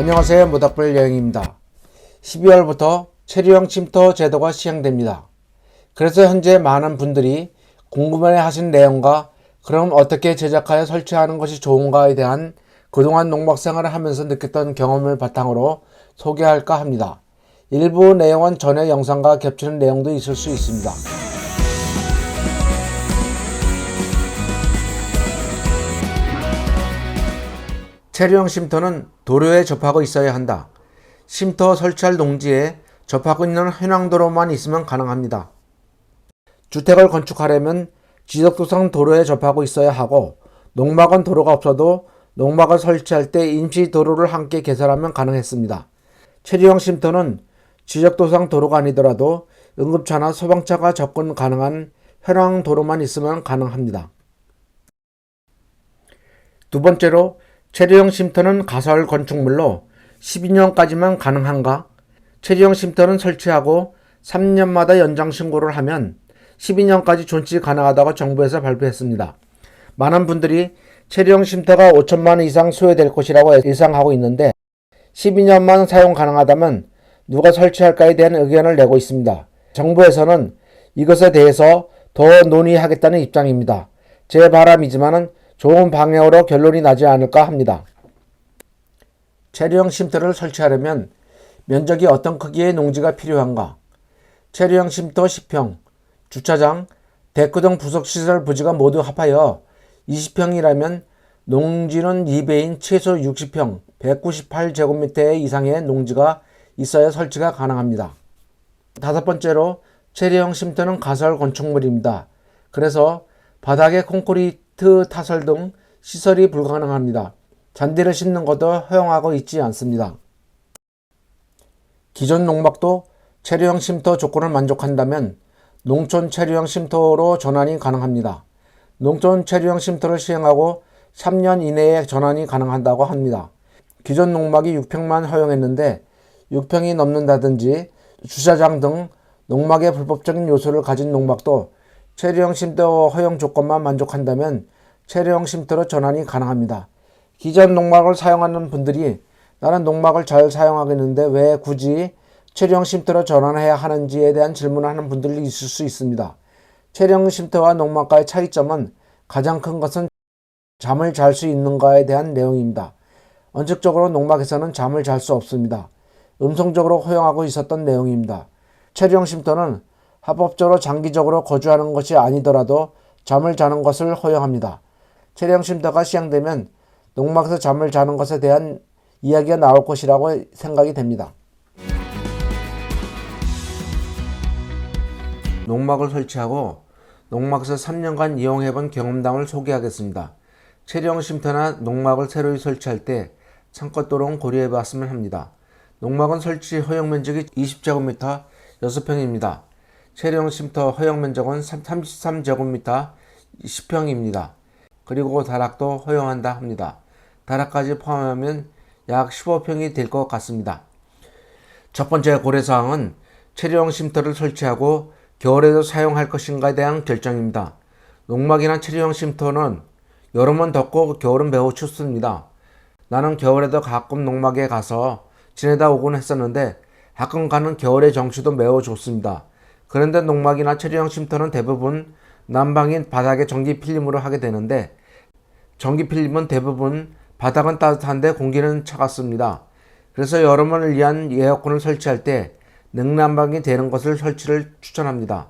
안녕하세요. 모닥불 여행입니다. 12월부터 체류형 쉼터 제도가 시행됩니다. 그래서 현재 많은 분들이 궁금해 하신 내용과 그럼 어떻게 제작하여 설치하는 것이 좋은가에 대한 그동안 농막 생활을 하면서 느꼈던 경험을 바탕으로 소개할까 합니다. 일부 내용은 전에 영상과 겹치는 내용도 있을 수 있습니다. 체류형 쉼터는 도로에 접하고 있어야 한다. 쉼터 설치할 농지에 접하고 있는 현황도로만 있으면 가능합니다. 주택을 건축하려면 지적도상 도로에 접하고 있어야 하고, 농막은 도로가 없어도 농막을 설치할 때 임시 도로를 함께 개설하면 가능했습니다. 체류형 쉼터는 지적도상 도로가 아니더라도 응급차나 소방차가 접근 가능한 현황도로만 있으면 가능합니다. 두 번째로, 체류형 쉼터는 가설 건축물로 12년까지만 가능한가? 체류형 쉼터는 설치하고 3년마다 연장 신고를 하면 12년까지 존치 가능하다고 정부에서 발표했습니다. 많은 분들이 체류형 쉼터가 5천만 원 이상 소요될 것이라고 예상하고 있는데 12년만 사용 가능하다면 누가 설치할까에 대한 의견을 내고 있습니다. 정부에서는 이것에 대해서 더 논의하겠다는 입장입니다. 제 바람이지만은 좋은 방향으로 결론이 나지 않을까 합니다. 체류형 쉼터를 설치하려면 면적이 어떤 크기의 농지가 필요한가? 체류형 쉼터 10평, 주차장, 데크 등 부속시설 부지가 모두 합하여 20평이라면 농지는 2배인 최소 60평, 198제곱미터 이상의 농지가 있어야 설치가 가능합니다. 다섯 번째로, 체류형 쉼터는 가설 건축물입니다. 그래서 바닥에 콘크리트 타설 등 시설이 불가능합니다. 잔디를 심는 것도 허용하고 있지 않습니다. 기존 농막도 체류형 쉼터 조건을 만족한다면 농촌 체류형 쉼터로 전환이 가능합니다. 농촌 체류형 쉼터를 시행하고 3년 이내에 전환이 가능하다고 합니다. 기존 농막이 6평만 허용했는데 6평이 넘는다든지 주차장 등 농막의 불법적인 요소를 가진 농막도 체류형 쉼터 허용 조건만 만족한다면 체류형 쉼터로 전환이 가능합니다. 기존 농막을 사용하는 분들이 나는 농막을 잘 사용하겠는데 왜 굳이 체류형 쉼터로 전환해야 하는지에 대한 질문을 하는 분들이 있을 수 있습니다. 체류형 쉼터와 농막과의 차이점은 가장 큰 것은 잠을 잘 수 있는가에 대한 내용입니다. 원칙적으로 농막에서는 잠을 잘 수 없습니다. 음성적으로 허용하고 있었던 내용입니다. 체류형 쉼터는 합법적으로 장기적으로 거주하는 것이 아니더라도 잠을 자는 것을 허용합니다. 체류형 쉼터가 시행되면 농막에서 잠을 자는 것에 대한 이야기가 나올 것이라고 생각이 됩니다. 농막을 설치하고 농막에서 3년간 이용해본 경험담을 소개하겠습니다. 체류형 쉼터나 농막을 새로 설치할 때 상권도로는 고려해봤으면 합니다. 농막은 설치 허용 면적이 20제곱미터 6평입니다. 체류형 쉼터 허용 면적은 33제곱미터 10평입니다. 그리고 다락도 허용한다 합니다. 다락까지 포함하면 약 15평이 될 것 같습니다. 첫 번째 고려사항은 체류형 쉼터를 설치하고 겨울에도 사용할 것인가에 대한 결정입니다. 농막이나 체류형 쉼터는 여름은 덥고 겨울은 매우 춥습니다. 나는 겨울에도 가끔 농막에 가서 지내다 오곤 했었는데 가끔 가는 겨울의 정취도 매우 좋습니다. 그런데 농막이나 체류형 쉼터는 대부분 난방인 바닥에 전기 필름으로 하게 되는데 전기 필름은 대부분 바닥은 따뜻한데 공기는 차갑습니다. 그래서 여름을 위한 에어컨을 설치할 때 냉난방이 되는 것을 설치를 추천합니다.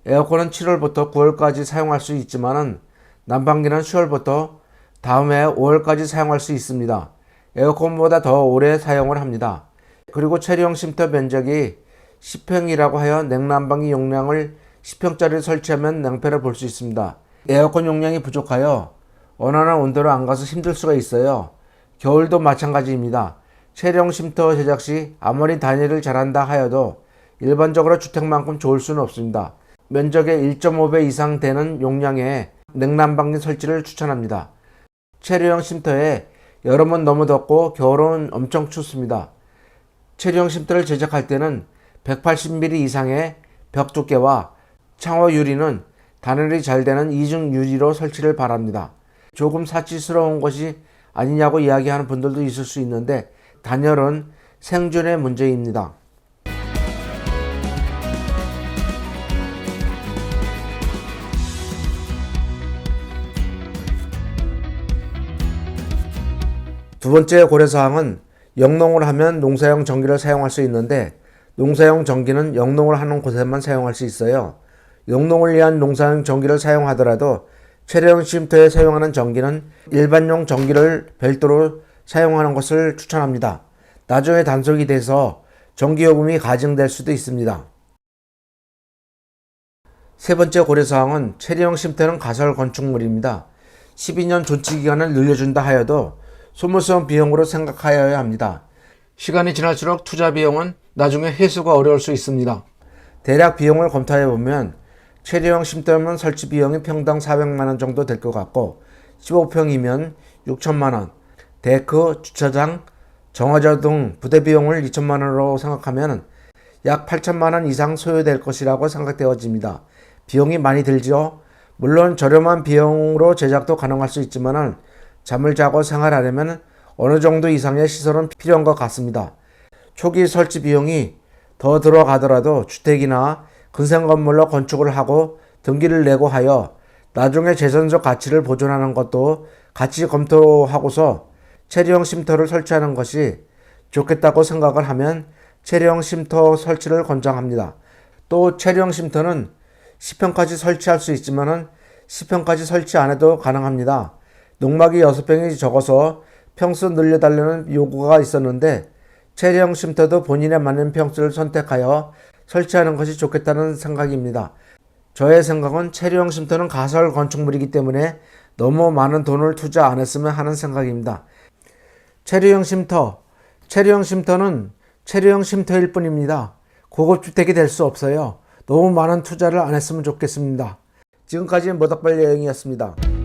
에어컨은 7월부터 9월까지 사용할 수 있지만 난방기는 10월부터 다음 해 5월까지 사용할 수 있습니다. 에어컨보다 더 오래 사용을 합니다. 그리고 체류형 쉼터 면적이 10평이라고 하여 냉난방기 용량을 10평짜리를 설치하면 낭패를 볼 수 있습니다. 에어컨 용량이 부족하여 원하는 온도로 안 가서 힘들 수가 있어요. 겨울도 마찬가지입니다. 체류형 쉼터 제작 시 아무리 단열을 잘한다 하여도 일반적으로 주택만큼 좋을 수는 없습니다. 면적의 1.5배 이상 되는 용량의 냉난방기 설치를 추천합니다. 체류형 쉼터에 여름은 너무 덥고 겨울은 엄청 춥습니다. 체류형 쉼터를 제작할 때는 180mm 이상의 벽 두께와 창호 유리는 단열이 잘 되는 이중 유리로 설치를 바랍니다. 조금 사치스러운 것이 아니냐고 이야기하는 분들도 있을 수 있는데 즉 단열은 생존의 문제입니다. 두 번째 고려사항은 영농을 하면 농사용 전기를 사용할 수 있는데 농사용 전기는 영농을 하는 곳에만 사용할 수 있어요. 영농을 위한 농사용 전기를 사용하더라도 체류형 쉼터에 사용하는 전기는 일반용 전기를 별도로 사용하는 것을 추천합니다. 나중에 단속이 돼서 전기요금이 가중될 수도 있습니다. 세 번째 고려사항은 체류형 쉼터는 가설 건축물입니다. 12년 존치기간을 늘려준다 하여도 소모성 비용으로 생각하여야 합니다. 시간이 지날수록 투자 비용은 나중에 회수가 어려울 수 있습니다. 대략 비용을 검토해 보면 체류형 쉼터면 설치 비용이 평당 400만원 정도 될 것 같고 15평이면 6천만원, 데크, 주차장, 정화조 등 부대 비용을 2천만원으로 생각하면 약 8천만원 이상 소요될 것이라고 생각되어집니다. 비용이 많이 들죠. 물론 저렴한 비용으로 제작도 가능할 수 있지만 잠을 자고 생활하려면 어느 정도 이상의 시설은 필요한 것 같습니다. 초기 설치 비용이 더 들어가더라도 주택이나 근생 건물로 건축을 하고 등기를 내고 하여 나중에 재산적 가치를 보존하는 것도 같이 검토하고서 체류형 쉼터를 설치하는 것이 좋겠다고 생각을 하면 체류형 쉼터 설치를 권장합니다. 또 체류형 쉼터는 10평까지 설치할 수 있지만 10평까지 설치 안 해도 가능합니다. 농막이 6평이 적어서 평수 늘려달라는 요구가 있었는데 체류형 쉼터도 본인에 맞는 평수를 선택하여 설치하는 것이 좋겠다는 생각입니다. 저의 생각은 체류형 쉼터는 가설 건축물이기 때문에 너무 많은 돈을 투자 안 했으면 하는 생각입니다. 체류형 쉼터는 체류형 쉼터일 뿐입니다. 고급주택이 될 수 없어요. 너무 많은 투자를 안 했으면 좋겠습니다. 지금까지 모닥불 여행이었습니다.